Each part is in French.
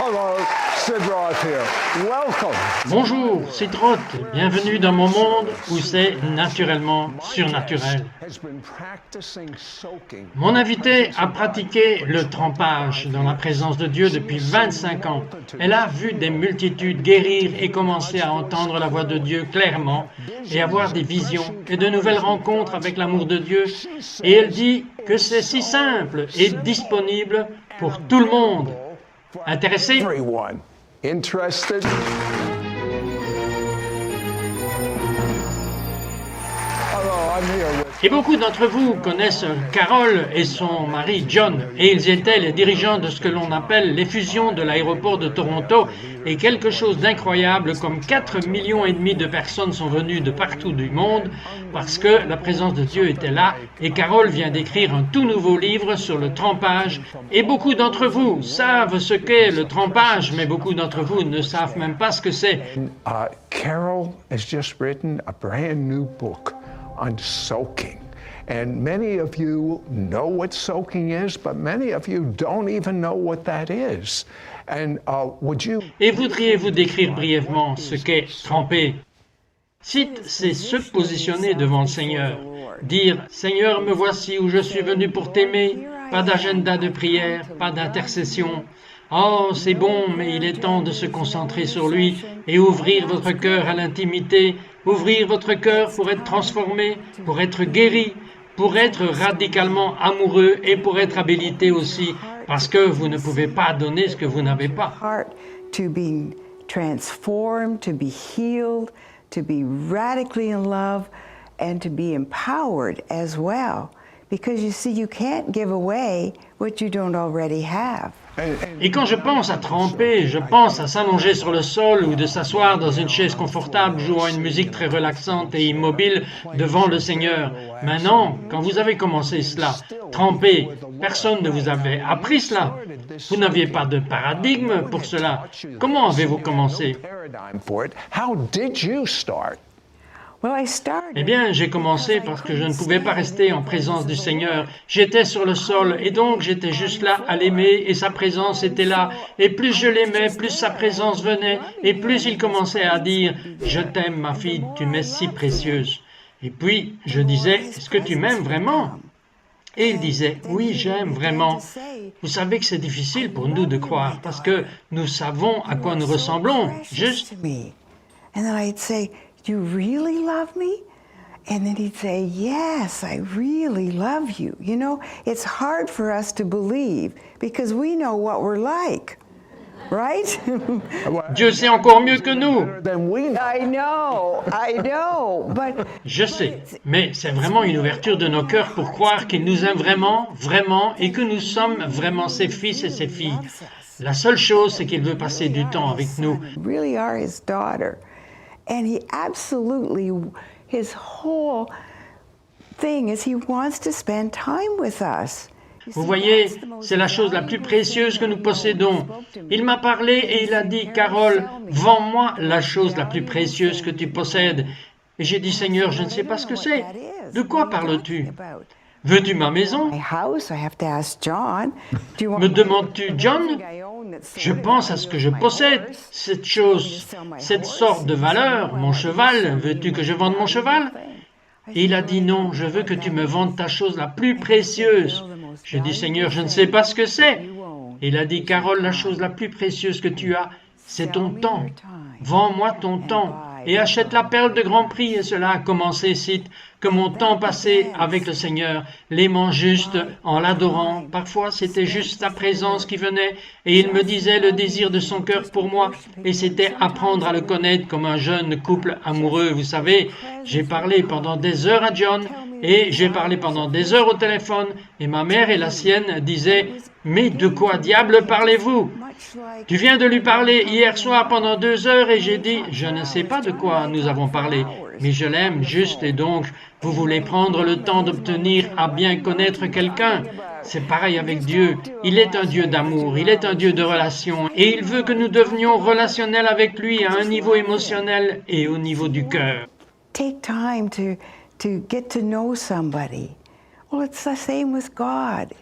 Hello, Sid Roth here. Welcome. Bonjour, c'est Roth. Bienvenue dans mon monde où c'est naturellement surnaturel. Mon invité a pratiqué le trempage dans la présence de Dieu depuis 25 ans. Elle a vu des multitudes guérir et commencer à entendre la voix de Dieu clairement et avoir des visions et de nouvelles rencontres avec l'amour de Dieu. Et elle dit que c'est si simple et disponible pour tout le monde. Intéressé? Everyone interested? Hello, I'm here with Et beaucoup d'entre vous connaissent Carol et son mari John, et ils étaient les dirigeants de ce que l'on appelle les fusions de l'aéroport de Toronto, et quelque chose d'incroyable comme 4,5 millions de personnes sont venues de partout du monde parce que la présence de Dieu était là, et Carol vient d'écrire un tout nouveau livre sur le trempage, et beaucoup d'entre vous savent ce qu'est le trempage, mais beaucoup d'entre vous ne savent même pas ce que c'est. Carol has just written a brand new book on soaking. And many of you know what soaking is, but many of you don't even know what that is. And would you... Et voudriez-vous décrire brièvement ce qu'est tremper? Cite, c'est se positionner devant le Seigneur. Dire, Seigneur, me voici où je suis venu pour t'aimer. Pas d'agenda de prière, pas d'intercession. Oh, c'est bon, mais il est temps de se concentrer sur lui et ouvrir votre cœur à l'intimité, ouvrir votre cœur pour être transformé, pour être guéri, pour être radicalement amoureux et pour être habilité aussi, parce que vous ne pouvez pas donner ce que vous n'avez pas. To be transformed, to be healed, to be radically in love, and to be empowered as well. Because you see, you can't give away what you don't already have. Et quand je pense à tremper, je pense à s'allonger sur le sol ou de s'asseoir dans une chaise confortable jouant une musique très relaxante et immobile devant le Seigneur. Maintenant, quand vous avez commencé cela, tremper, personne ne vous avait appris cela. Vous n'aviez pas de paradigme pour cela. Comment avez-vous commencé? How did you start? Eh bien, j'ai commencé parce que je ne pouvais pas rester en présence du Seigneur. J'étais sur le sol et donc j'étais juste là à l'aimer et sa présence était là. Et plus je l'aimais, plus sa présence venait et plus il commençait à dire « Je t'aime ma fille, tu m'es si précieuse ». Et puis je disais « Est-ce que tu m'aimes vraiment ?» Et il disait « Oui, j'aime vraiment ». Vous savez que c'est difficile pour nous de croire parce que nous savons à quoi nous ressemblons, juste. You really love me? And then he'd say, yes, I really love you. You know, it's hard for us to believe because we know what we're like, right? Dieu sait encore mieux que nous. I know, but... Je sais, mais c'est vraiment une ouverture de nos cœurs pour croire qu'il nous aime vraiment, vraiment, et que nous sommes vraiment ses fils et ses filles. La seule chose, c'est qu'il veut passer du temps avec nous. We really are his daughter. And he absolutely, his whole thing is he wants to spend time with us. Vous voyez, c'est la chose la plus précieuse que nous possédons. Il m'a parlé et il a dit, Carole, vends-moi la chose la plus précieuse que tu possèdes. Et j'ai dit, Seigneur, je ne sais pas ce que c'est. De quoi parles-tu? Veux-tu ma maison? Me demandes-tu, John? Je pense à ce que je possède, cette chose, cette sorte de valeur, mon cheval. Veux-tu que je vende mon cheval? Et il a dit non, je veux que tu me vendes ta chose la plus précieuse. J'ai dit, Seigneur, je ne sais pas ce que c'est. Et il a dit, Carole, la chose la plus précieuse que tu as, c'est ton temps. Vends-moi ton temps et achète la perle de grand prix. Et cela a commencé, cite, que mon temps passé avec le Seigneur, l'aimant juste, en l'adorant. Parfois, c'était juste sa présence qui venait et il me disait le désir de son cœur pour moi. Et c'était apprendre à le connaître comme un jeune couple amoureux. Vous savez, j'ai parlé pendant des heures à John et j'ai parlé pendant des heures au téléphone. Et ma mère et la sienne disaient, mais de quoi diable parlez-vous? Tu viens de lui parler hier soir pendant 2 heures et j'ai dit, je ne sais pas de quoi nous avons parlé, mais je l'aime juste et donc vous voulez prendre le temps d'obtenir à bien connaître quelqu'un. C'est pareil avec Dieu. Il est un Dieu d'amour, il est un Dieu de relation et il veut que nous devenions relationnels avec lui à un niveau émotionnel et au niveau du cœur. Take time to get to know somebody. Well, it's the same with God.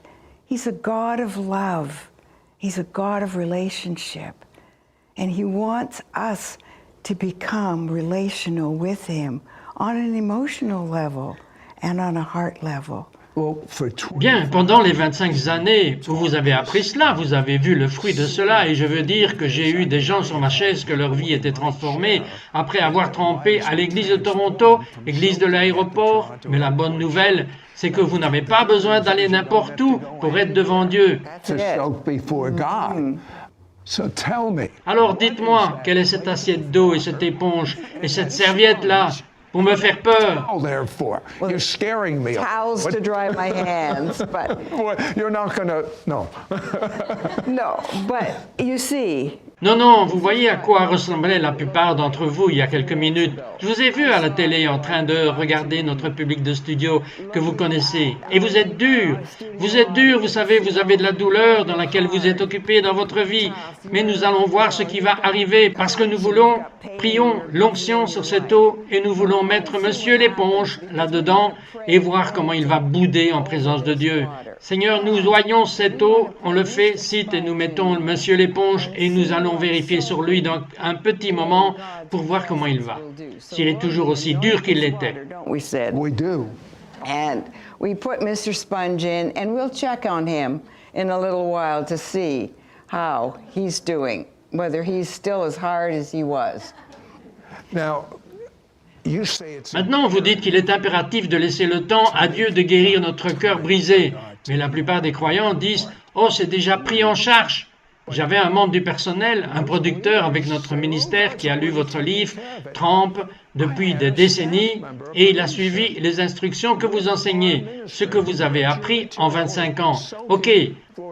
He's a God of love. He's a God of relationship. And He wants us to become relational with Him on an emotional level and on a heart level. Well, for 20 Bien, pendant les 25 années où vous avez appris cela, vous avez vu le fruit de cela, et je veux dire que j'ai eu des gens sur ma chaise que leur vie était transformée après avoir trempé à l'église de Toronto, l'église de l'aéroport, mais la bonne nouvelle, c'est que vous n'avez pas besoin d'aller n'importe où pour être devant Dieu. to soak before God. So tell me, Alors dites-moi, quelle est cette assiette d'eau et cette éponge et cette serviette-là pour me faire peur? all therefore, you're scaring me. Towels to dry my hands, but What? You're not gonna, no. no, but you see, Non, non, vous voyez à quoi ressemblaient la plupart d'entre vous il y a quelques minutes. Je vous ai vu à la télé en train de regarder notre public de studio que vous connaissez. Et vous êtes dur. Vous êtes dur, vous savez, vous avez de la douleur dans laquelle vous êtes occupé dans votre vie. Mais nous allons voir ce qui va arriver parce que nous prions l'onction sur cette eau et nous voulons mettre Monsieur l'éponge là-dedans et voir comment il va bouder en présence de Dieu. Seigneur, nous voyons cette eau, on le fait, cite, et nous mettons Monsieur l'éponge et nous allons vérifier sur lui dans un petit moment pour voir comment il va. S'il est toujours aussi dur qu'il l'était. don't we said? We do. And we put Mr. Sponge in, and we'll check on him in a little while to see how he's doing, whether he's still as hard as he was. Now, you say it's Maintenant, vous dites qu'il est impératif de laisser le temps à Dieu de guérir notre cœur brisé. Mais la plupart des croyants disent « Oh, c'est déjà pris en charge ». J'avais un membre du personnel, un producteur avec notre ministère qui a lu votre livre, Trump, depuis des décennies, et il a suivi les instructions que vous enseignez, ce que vous avez appris en 25 ans. Ok,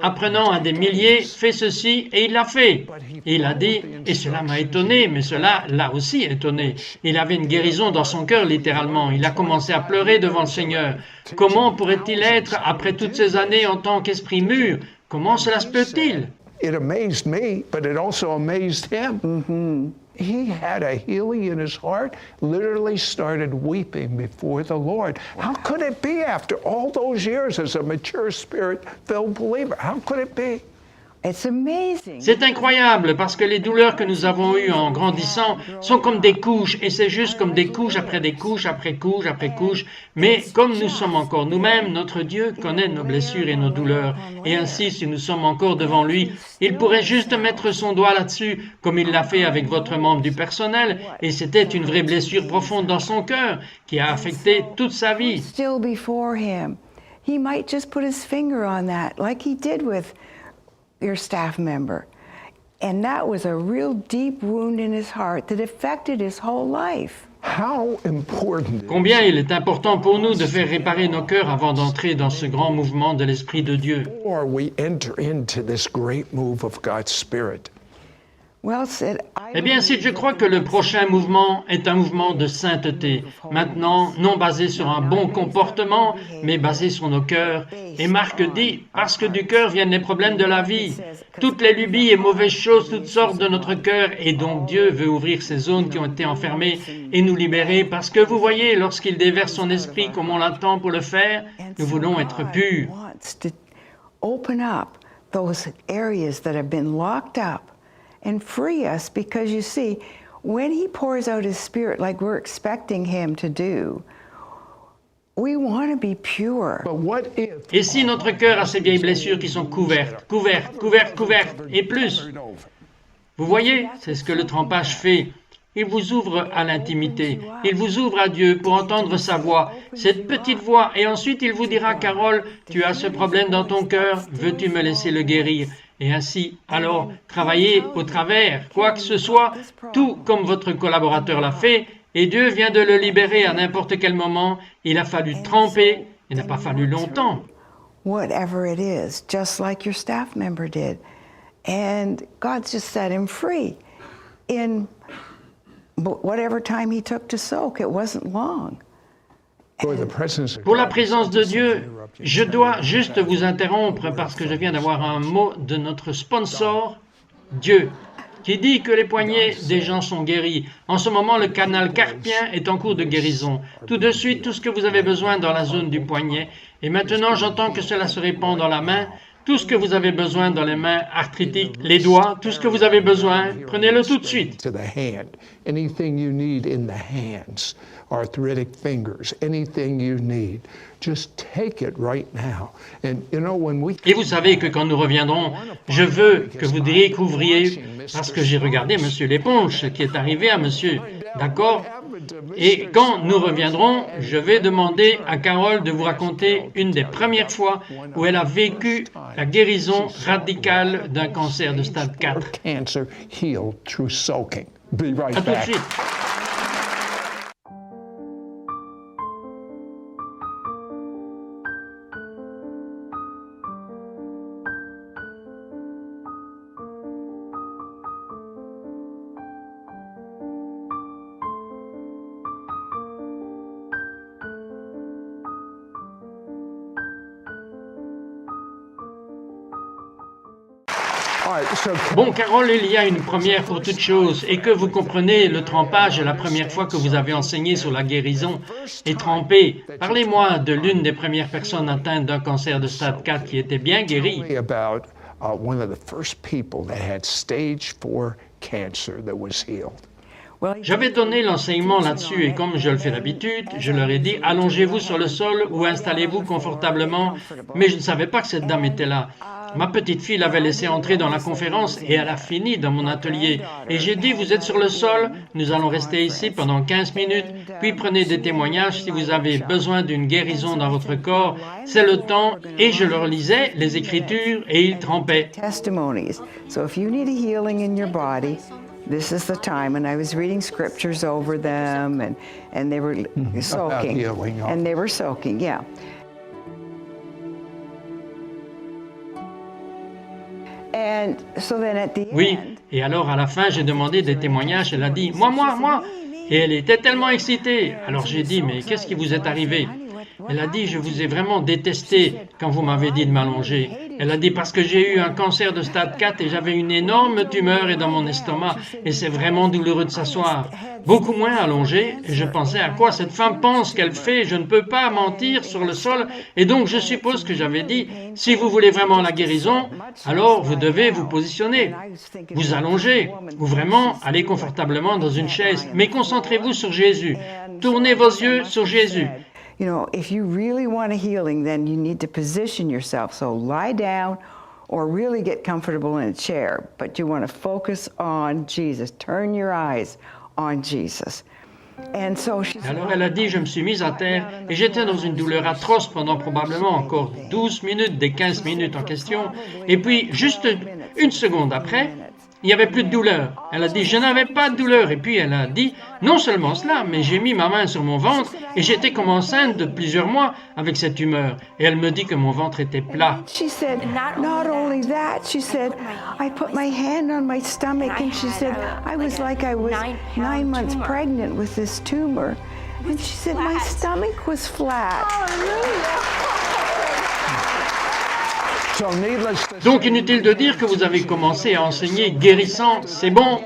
apprenant à des milliers, fais ceci, et il l'a fait. Et il a dit, et cela m'a étonné, mais cela l'a aussi étonné. Il avait une guérison dans son cœur, littéralement. Il a commencé à pleurer devant le Seigneur. Comment pourrait-il être, après toutes ces années en tant qu'esprit mûr? Comment cela se peut-il? It amazed me, but it also amazed him. He had a healing in his heart, literally started weeping before the Lord. How could it be after all those years as a mature spirit-filled believer? How could it be? It's amazing. C'est incroyable parce que les douleurs que nous avons eues en grandissant sont comme des couches et c'est juste comme des couches après des couches après couches après couches. Mais comme nous sommes encore nous-mêmes, notre Dieu connaît nos blessures et nos douleurs. Et ainsi, si nous sommes encore devant lui, il pourrait juste mettre son doigt là-dessus comme il l'a fait avec votre membre du personnel. Et c'était une vraie blessure profonde dans son cœur qui a affecté toute sa vie. Still before him. He might just put his finger on that, like he did with your staff member. And that was a real deep wound in his heart that affected his whole life. How important Combien il est important pour nous de faire réparer nos cœurs avant d'entrer dans ce grand mouvement de l'Esprit de Dieu. before we enter into this great move of God's Spirit? Well said. Eh bien, Sid, je crois que le prochain mouvement est un mouvement de sainteté. Maintenant, non basé sur un bon comportement, mais basé sur nos cœurs. Et Marc dit, parce que du cœur viennent les problèmes de la vie. Toutes les lubies et mauvaises choses, toutes sortes de notre cœur. Et donc Dieu veut ouvrir ces zones qui ont été enfermées et nous libérer. Parce que vous voyez, lorsqu'il déverse son esprit comme on l'attend pour le faire, nous voulons être purs. Wants to open up those areas that have been locked up and free us, because you see, when he pours out his spirit like we're expecting him to do, we want to be pure. But what if Et si notre cœur a ces vieilles blessures qui sont couvertes, et plus? Vous voyez, c'est ce que le trempage fait. Il vous ouvre à l'intimité. Il vous ouvre à Dieu pour entendre sa voix, cette petite voix. Et ensuite, il vous dira, Carole, tu as ce problème dans ton cœur, veux-tu me laisser le guérir? Et ainsi, alors, travaillez au travers, quoi que ce soit, tout comme votre collaborateur l'a fait, et Dieu vient de le libérer à n'importe quel moment. Il a fallu tremper, il n'a pas fallu longtemps. Whatever it is, just like your staff member did. And God just set him free in whatever time he took to soak. It wasn't long. for the presence of Pour la God? présence de Dieu, je dois juste vous interrompre parce que je viens d'avoir un mot de notre sponsor, Dieu, qui dit que les poignets des gens sont guéris. En ce moment, le canal carpien est en cours de guérison. Tout de suite, tout ce que vous avez besoin dans la zone du poignet. Et maintenant, j'entends que cela se répand dans la main. Tout ce que vous avez besoin dans les mains arthritiques, les doigts, tout ce que vous avez besoin, prenez-le tout de suite. To the hand. Anything you need in the hands, arthritic fingers, anything you need, just take it right now. And you know, when we... Et vous savez que quand nous reviendrons, je veux que vous découvriez, parce que j'ai regardé Monsieur l'éponge, ce qui est arrivé à Monsieur, d'accord? Et quand nous reviendrons, je vais demander à Carole de vous raconter une des premières fois où elle a vécu la guérison radicale d'un cancer de stade 4. Cancer healed through soaking. Be right À tout de back. suite. All right, so Bon, Carole, il y a une première pour toute chose, et que vous comprenez, le trempage est la première fois que vous avez enseigné sur la guérison et trempé. Parlez-moi de l'une des premières personnes atteintes d'un cancer de stade 4 qui était bien guérie. about one of the first people that had stage 4 cancer that was healed. J'avais donné l'enseignement là-dessus et comme je le fais d'habitude, je leur ai dit allongez-vous sur le sol ou installez-vous confortablement, mais je ne savais pas que cette dame était là. Ma petite fille l'avait laissée entrer dans la conférence et elle a fini dans mon atelier. Et j'ai dit vous êtes sur le sol, nous allons rester ici pendant 15 minutes, puis prenez des témoignages si vous avez besoin d'une guérison dans votre corps. C'est le temps et je leur lisais les Écritures et ils trempaient. Testimonies. So if you need a healing in your body, this is the time. And I was reading scriptures over them, and they were soaking. healing, oh. And they were soaking, yeah. And so then at the Oui, end, et alors à la fin, j'ai demandé des témoignages. Elle a dit « moi ». Et elle était tellement excitée. Alors j'ai dit « mais qu'est-ce qui vous est arrivé ?» Elle a dit « je vous ai vraiment détesté quand vous m'avez dit de m'allonger ». Elle a dit « parce que j'ai eu un cancer de stade 4 et j'avais une énorme tumeur dans mon estomac et c'est vraiment douloureux de s'asseoir. Beaucoup moins allongé. Et je pensais à quoi cette femme pense qu'elle fait. Je ne peux pas mentir sur le sol. Et donc je suppose que j'avais dit « si vous voulez vraiment la guérison, alors vous devez vous positionner. Vous allonger ou vraiment aller confortablement dans une chaise. Mais concentrez-vous sur Jésus. Tournez vos yeux sur Jésus. » you know, if you really want a healing, then you need to position yourself. So lie down or really get comfortable in a chair, but you want to focus on Jesus. Turn your eyes on Jesus. And so she said, Alors elle a dit, je me suis mise à terre et j'étais dans une douleur atroce pendant probablement encore 12 minutes des 15 minutes en question. Et puis, juste une seconde après, il n'y avait plus de douleur. Elle a dit, je n'avais pas de douleur. Et puis elle a dit, non seulement cela, mais j'ai mis ma main sur mon ventre et j'étais comme enceinte de plusieurs mois avec cette tumeur. Et elle me dit que mon ventre était plat. she said, not only that, she said, I put my hand on my stomach and she said, I was like I was 9 months pregnant with this tumor. And she said, my stomach was flat. So needless to Donc inutile de dire que vous avez commencé à enseigner guérissant, c'est bon.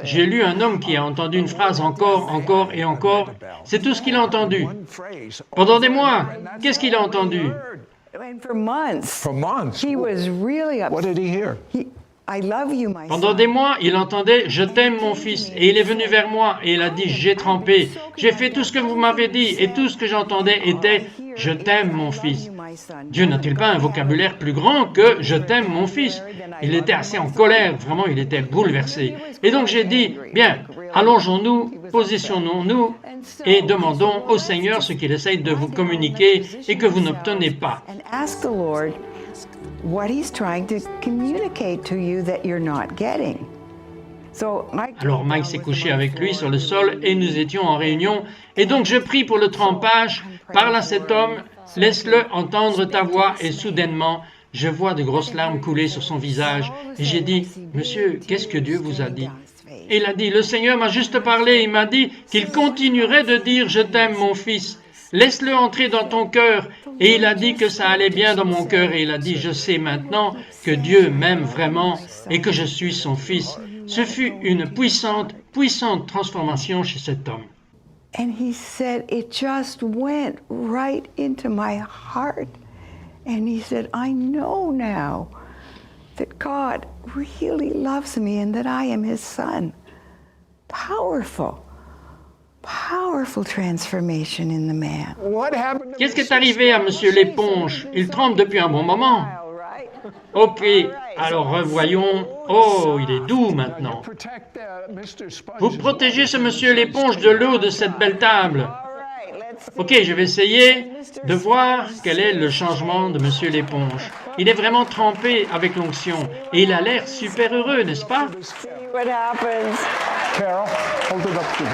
J'ai lu un homme qui a entendu une phrase encore et encore. C'est tout ce qu'il a entendu. phrase Pendant des mois, qu'est-ce qu'il a entendu? And for months, for months. he was really What upset. did he hear? I love you, my Pendant son. des mois, il entendait « Je t'aime mon fils » et il est venu vers moi et il a dit « J'ai trempé, j'ai fait tout ce que vous m'avez dit et tout ce que j'entendais était « Je t'aime mon fils ». Dieu n'a-t-il pas un vocabulaire plus grand que « Je t'aime mon fils » Il était assez en colère, vraiment il était bouleversé. Et donc j'ai dit « Bien, allongeons-nous, positionnons-nous et demandons au Seigneur ce qu'il essaye de vous communiquer et que vous n'obtenez pas. And ask the Lord what he's trying to communicate to you that you're not getting. So Mike Alors Mike s'est couché avec lui sur le sol et nous étions en réunion. Et donc je prie pour le trempage. Parle à cet homme, laisse-le entendre ta voix. Et soudainement, je vois de grosses larmes couler sur son visage. Et j'ai dit, monsieur, qu'est-ce que Dieu vous a dit? Et il a dit, le Seigneur m'a juste parlé. Il m'a dit qu'il continuerait de dire, je t'aime mon fils. Laisse-le entrer dans ton cœur. Et il a dit que ça allait bien dans mon cœur. Et il a dit, je sais maintenant que Dieu m'aime vraiment et que je suis son fils. Ce fut une puissante transformation chez cet homme. And he said it just went right into my heart. And he said, I know now that God really loves me and that I am his son. Powerful, powerful transformation in the man. What happened to Qu'est-ce qui est arrivé à Monsieur l'éponge? Il trempe depuis un bon moment. Ok, alors revoyons. Oh, il est doux maintenant. protect Mr. Sponge? Vous protégez ce Monsieur l'éponge de l'eau de cette belle table. Ok, je vais essayer de voir quel est le changement de Monsieur l'éponge. Il est vraiment trempé avec l'onction et il a l'air super heureux, n'est-ce pas? What happens? Carol, hold it up to me.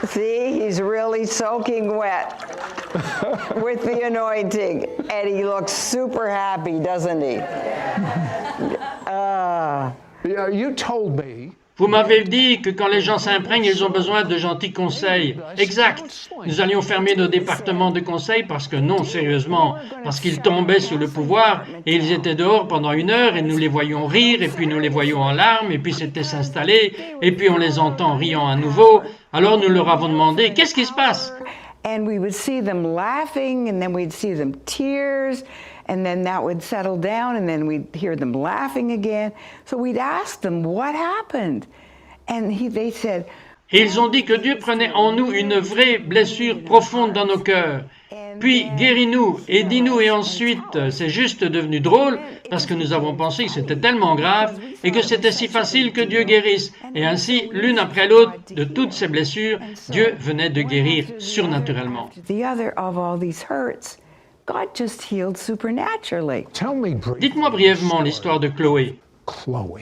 See, he's really soaking wet with the anointing, and he looks super happy, doesn't he? Yeah, you told me. Vous m'avez dit que quand les gens s'imprègnent, ils ont besoin de gentils conseils. Exact. Nous allions fermer nos départements de conseils parce que non, sérieusement, parce qu'ils tombaient sous le pouvoir et ils étaient dehors pendant 1 heure et nous les voyions rire et puis nous les voyions en larmes et puis c'était s'installer et puis on les entend riant à nouveau. Alors nous leur avons demandé, qu'est-ce qui se passe? And we would see them laughing, and then we'd see them tears, and then that would settle down, and then we'd hear them laughing again. So we'd ask them, what happened? And they said, Et ils ont dit que Dieu prenait en nous une vraie blessure profonde dans nos cœurs. Puis guéris-nous et dis-nous et ensuite c'est juste devenu drôle parce que nous avons pensé que c'était tellement grave et que c'était si facile que Dieu guérisse. Et ainsi, l'une après l'autre de toutes ces blessures, Dieu venait de guérir surnaturellement. the other of all these hurts, God just healed supernaturally. Tell me, Dites-moi brièvement l'histoire de Chloé. Chloe.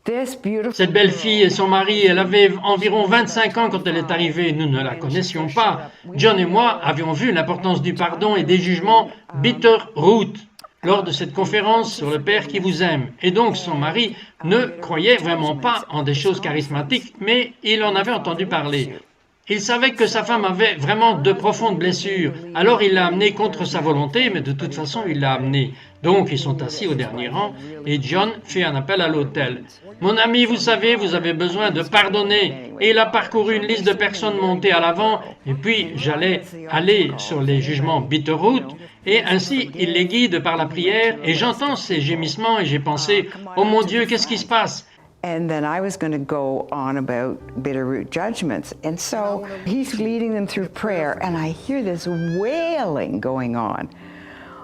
This beautiful Cette belle fille et son mari, elle avait environ 25 ans quand elle est arrivée. Nous ne la connaissions pas. John et moi avions vu l'importance du pardon et des jugements Bitterroot lors de cette conférence sur le Père qui vous aime. Et donc son mari ne croyait vraiment pas en des choses charismatiques, mais il en avait entendu parler. Il savait que sa femme avait vraiment de profondes blessures. Alors il l'a amenée contre sa volonté, mais de toute façon il l'a amenée. Donc ils sont assis au dernier rang et John fait un appel à l'autel. Mon ami, vous savez, vous avez besoin de pardonner. Et il a parcouru une liste de personnes montées à l'avant. Et puis j'allais aller sur les jugements Bitterroot. Et ainsi il les guide par la prière. Et j'entends ces gémissements et j'ai pensé, oh mon Dieu, qu'est-ce qui se passe? And then I was going to go on about Bitterroot judgments. And so he's leading them through prayer, and I hear this wailing going on.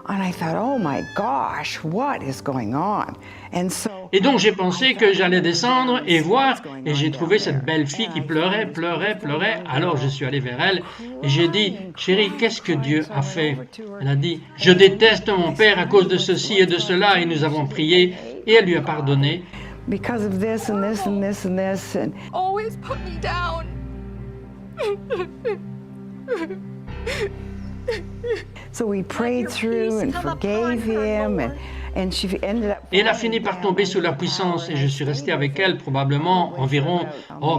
And I thought, oh my gosh, what is going on? And so Et donc j'ai pensé que j'allais descendre et voir, et j'ai trouvé cette belle fille qui pleurait, pleurait, pleurait. Alors je suis allé vers elle et j'ai dit, chérie, qu'est-ce que Dieu a fait? Elle a dit, je déteste mon père à cause de ceci et de cela, et nous avons prié, et elle lui a pardonné. because of this and this and this and this, and Always put me down. so we prayed through and forgave him, and she ended up. Et elle a fini par tomber sous la puissance et je suis resté avec elle probablement environ,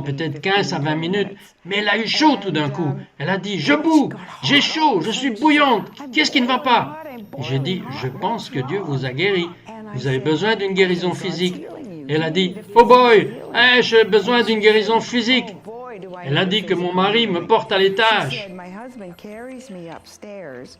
peut-être 15 à 20 minutes. Mais elle a eu chaud tout d'un coup. Elle a dit, je boue, j'ai chaud, je suis bouillante, qu'est-ce qui ne va pas? Et j'ai dit, je pense que Dieu vous a guéri. Vous avez besoin d'une guérison physique. Et elle a dit, oh boy, j'ai besoin d'une guérison physique. Elle a dit que mon mari me porte à l'étage.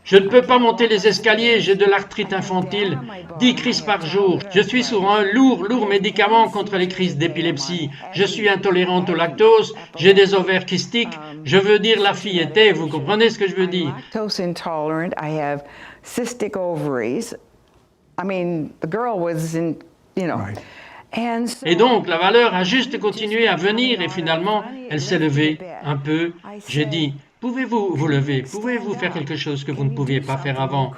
Je ne peux pas monter les escaliers, j'ai de l'arthrite infantile, 10 crises par jour. Je suis sur un lourd médicament contre les crises d'épilepsie. Je suis intolérante au lactose, j'ai des ovaires kystiques. Je veux dire la fille était, vous comprenez ce que je veux dire? Lactose intolerant. I have cystic ovaries. I mean, the girl was in, you know. Right. And so, Et donc, la valeur a juste continué à venir et finalement, elle s'est levée un peu. J'ai dit, pouvez-vous vous lever? Pouvez-vous faire quelque chose que vous ne pouviez pas faire avant?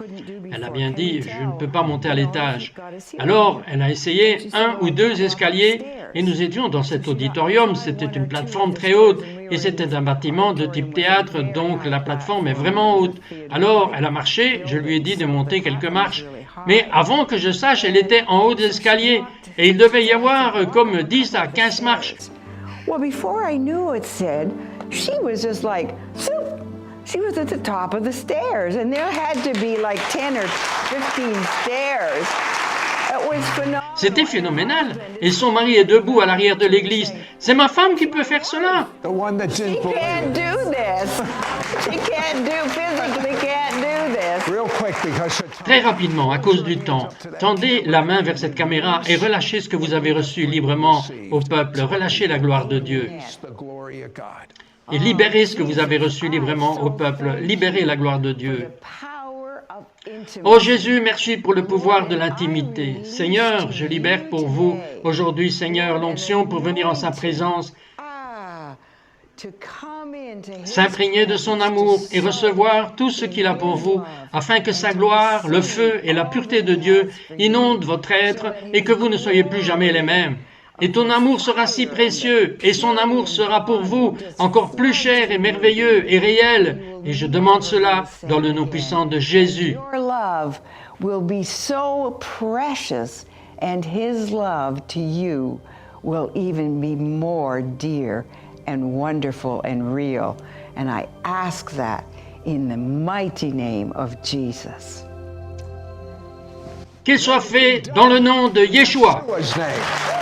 Elle a bien dit, je ne peux pas monter à l'étage. Alors, elle a essayé 1 ou 2 escaliers et nous étions dans cet auditorium. C'était une plateforme très haute et c'était un bâtiment de type théâtre, donc la plateforme est vraiment haute. Alors, elle a marché, je lui ai dit de monter quelques marches. Mais avant que je sache, elle était en haut des escaliers et il devait y avoir comme 10 à 15 marches. well, before I knew it, said she was just like, zoop. She was at the top of the stairs, and there had to be like 10 or 15 stairs. C'était phénoménal. Et son mari est debout à l'arrière de l'église. C'est ma femme qui peut faire cela. The one that didn't believe. Can't do this. She physically can't do this. Real quick, because of time. Très rapidement, à cause du temps, tendez la main vers cette caméra et relâchez ce que vous avez reçu librement au peuple. Relâchez la gloire de Dieu. It's the glory of God. Et libérez ce que vous avez reçu librement au peuple. Libérez la gloire de Dieu. Oh Jésus, merci pour le pouvoir de l'intimité. Seigneur, je libère pour vous aujourd'hui, Seigneur, l'onction pour venir en sa présence, s'imprégner de son amour et recevoir tout ce qu'il a pour vous, afin que sa gloire, le feu et la pureté de Dieu inondent votre être et que vous ne soyez plus jamais les mêmes. Et ton amour sera si précieux, et son amour sera pour vous encore plus cher et merveilleux et réel. Et je demande cela dans le nom puissant de Jésus. Your love will be so precious, and His love to you will even be more dear and wonderful and real. And I ask that in the mighty name of Jesus. Qu'il soit fait dans le nom de Yeshua. His name.